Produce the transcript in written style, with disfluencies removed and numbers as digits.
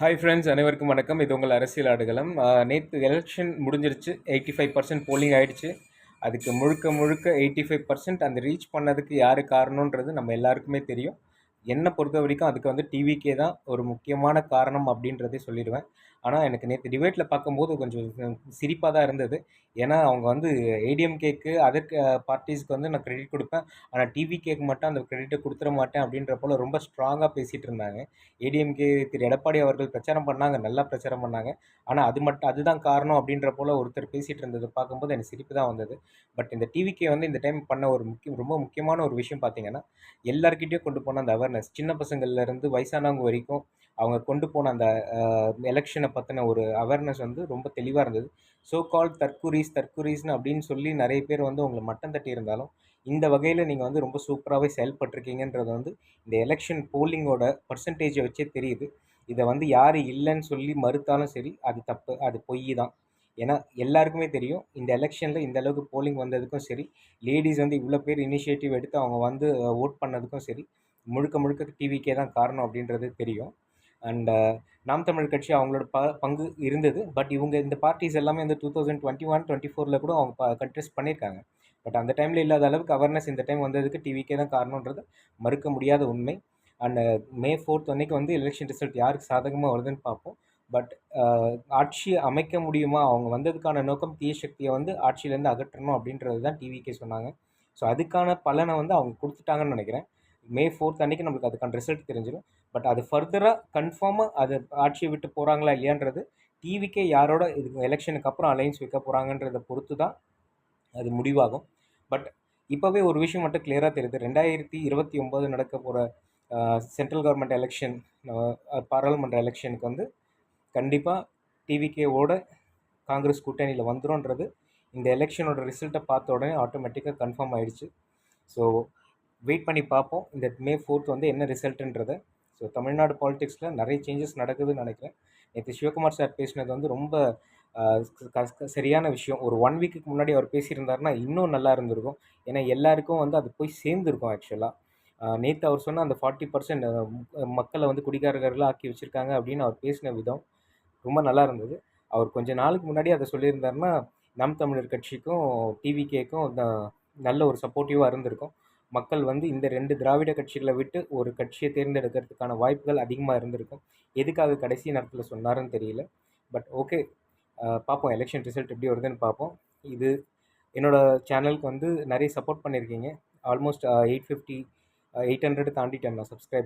Hi friends, அனைவருக்கும் வணக்கம். இது உங்கள் அரசியல் ஆடுகளம். நேற்று எலெக்ஷன் முடிஞ்சிருச்சு. 85% போலிங் ஆயிடுச்சு. அதுக்கு முழுக்க முழுக்க 85% அந்த ரீச் பண்ணதுக்கு யார் காரணன்றது நம்ம எல்லாருக்குமே தெரியும். என்னை பொறுத்த வரைக்கும் அதுக்கு வந்து டிவிக்கே தான் ஒரு முக்கியமான காரணம் அப்படின்றதே சொல்லிடுவேன். ஆனால் எனக்கு நேற்று டிபேட்டில் பார்க்கும்போது கொஞ்சம் சிரிப்பாக தான் இருந்தது. ஏன்னா அவங்க வந்து ஏடிஎம்கேக்கு அதற்கு பார்ட்டிஸ்க்கு வந்து நான் கிரெடிட் கொடுப்பேன், ஆனால் டிவிகேக்கு மட்டும் அந்த கிரெடிட்டை கொடுத்துட மாட்டேன் அப்படின்ற போல் ரொம்ப ஸ்ட்ராங்காக பேசிகிட்டு இருந்தாங்க. ஏடிஎம்கே திரு எடப்பாடி அவர்கள் பிரச்சாரம் பண்ணாங்க, நல்லா பிரச்சாரம் பண்ணாங்க. ஆனால் அதுதான் காரணம் அப்படின்ற போல் ஒருத்தர் பேசிகிட்டு இருந்தது பார்க்கும்போது எனக்கு சிரிப்பு தான் வந்தது. பட் இந்த டிவிகே வந்து இந்த டைம் பண்ண ஒரு ரொம்ப முக்கியமான ஒரு விஷயம் பார்த்தீங்கன்னா, எல்லார்கிட்டயும் கொண்டு போன அந்த அவேர்னஸ், சின்ன பசங்கள்லேருந்து வயசானவங்க வரைக்கும் அவங்க கொண்டு போன அந்த எலெக்ஷனை பற்றின ஒரு அவேர்னஸ் வந்து ரொம்ப தெளிவாக இருந்தது. ஸோ கால்ட் தற்குரீஸ்னு அப்படின்னு சொல்லி நிறைய பேர் வந்து உங்களை மட்டம் தட்டி இருந்தாலும், இந்த வகையில் நீங்கள் வந்து ரொம்ப சூப்பராகவே செயல்பட்டிருக்கீங்கன்றது வந்து இந்த எலெக்ஷன் போலிங்கோட பர்சன்டேஜை வச்சே தெரியுது. இதை வந்து யார் இல்லைன்னு சொல்லி மறுத்தாலும் சரி, அது தப்பு, அது பொய் தான். ஏன்னா எல்லாருக்குமே தெரியும், இந்த எலெக்ஷனில் இந்த அளவுக்கு போலிங் வந்ததுக்கும் சரி, லேடிஸ் வந்து இவ்வளோ பேர் இனிஷியேட்டிவ் எடுத்து அவங்க வந்து ஓட் பண்ணதுக்கும் சரி, முழுக்க முழுக்க டிவிக்கே தான் காரணம் அப்படின்றது தெரியும். அண்ட் நாம் தமிழ் கட்சி அவங்களோட பங்கு இருந்தது. பட் இவங்க இந்த பார்ட்டிஸ் எல்லாமே வந்து 2021-24 கூட அவங்க கண்டெஸ்ட் பண்ணியிருக்காங்க. பட் அந்த டைமில் இல்லாத அளவுக்கு அவேர்னஸ் இந்த டைம் வந்ததுக்கு டிவிக்கே தான் காரணன்றது மறுக்க முடியாத உண்மை. அண்ட் May 4th அன்னைக்கு வந்து எலெக்ஷன் ரிசல்ட் யாருக்கு சாதகமாக வருதுன்னு பார்ப்போம். பட் ஆட்சி அமைக்க முடியுமா, அவங்க வந்ததுக்கான நோக்கம் தீய சக்தியை வந்து ஆட்சியிலேருந்து அகற்றணும் அப்படின்றது தான் டிவிக்கே சொன்னாங்க. ஸோ அதுக்கான பலனை வந்து அவங்க கொடுத்துட்டாங்கன்னு நினைக்கிறேன். May 4th அன்னைக்கு நம்மளுக்கு அதுக்கான ரிசல்ட் தெரிஞ்சிடும். பட் அது ஃபர்தராக கன்ஃபார்மாக அது ஆட்சியை விட்டு போகிறாங்களா இல்லையான்றது டிவிக்கே யாரோட இதுக்கு எலெக்ஷனுக்கு அப்புறம் அலைன்ஸ் வைக்க போகிறாங்கன்றதை பொறுத்து தான் அது முடிவாகும். பட் இப்போவே ஒரு விஷயம் மட்டும் கிளியராக தெரியுது. 2029 நடக்க போகிற சென்ட்ரல் கவர்மெண்ட் எலெக்ஷன், பாராளுமன்ற எலெக்ஷனுக்கு வந்து கண்டிப்பாக டிவிகேவோட காங்கிரஸ் கூட்டணியில் வந்துரும்ன்றது இந்த எலெக்ஷனோட ரிசல்ட்டை பார்த்த உடனே ஆட்டோமேட்டிக்காக கன்ஃபார்ம் ஆயிடுச்சு. ஸோ வெயிட் பண்ணி பார்ப்போம் இந்த May 4th வந்து என்ன ரிசல்ட்டுன்றதை. ஸோ தமிழ்நாடு பாலிடிக்ஸில் நிறைய சேஞ்சஸ் நடக்குதுன்னு நினைக்கிறேன். நேற்று சிவகுமார் சார் பேசினது வந்து ரொம்ப சரியான விஷயம். ஒரு 1 வீக்குக்கு முன்னாடி அவர் பேசியிருந்தாருன்னா இன்னும் நல்லா இருந்திருக்கும். ஏன்னா எல்லாருக்கும் வந்து அது போய் சேர்ந்துருக்கும் ஆக்சுவலாக. நேற்று அவர் சொன்ன அந்த 40% மக்களை வந்து குடிகாரர்களாக ஆக்கி வச்சுருக்காங்க அப்படின்னு அவர் பேசின விதம் ரொம்ப நல்லா இருந்தது. அவர் கொஞ்ச நாளுக்கு முன்னாடி அதை சொல்லியிருந்தாருன்னா நாம் தமிழர் கட்சிக்கும் டிவிகேக்கும் நல்ல ஒரு சப்போர்ட்டிவாக இருந்திருக்கும். மக்கள் வந்து இந்த 2 திராவிட கட்சிகளை விட்டு ஒரு கட்சியை தேர்ந்தெடுக்கிறதுக்கான வாய்ப்புகள் அதிகமாக இருந்திருக்கும். எதுக்காக கடைசி நேரத்தில் சொன்னாருன்னு தெரியல. பட் ஓகே, பார்ப்போம் எலெக்ஷன் ரிசல்ட் எப்படி வருதுன்னு பார்ப்போம். இது என்னோடய சேனலுக்கு வந்து நிறைய சப்போர்ட் பண்ணியிருக்கீங்க. ஆல்மோஸ்ட் 850 800 தாண்டிட்டேன் நான் சப்ஸ்கிரைப்.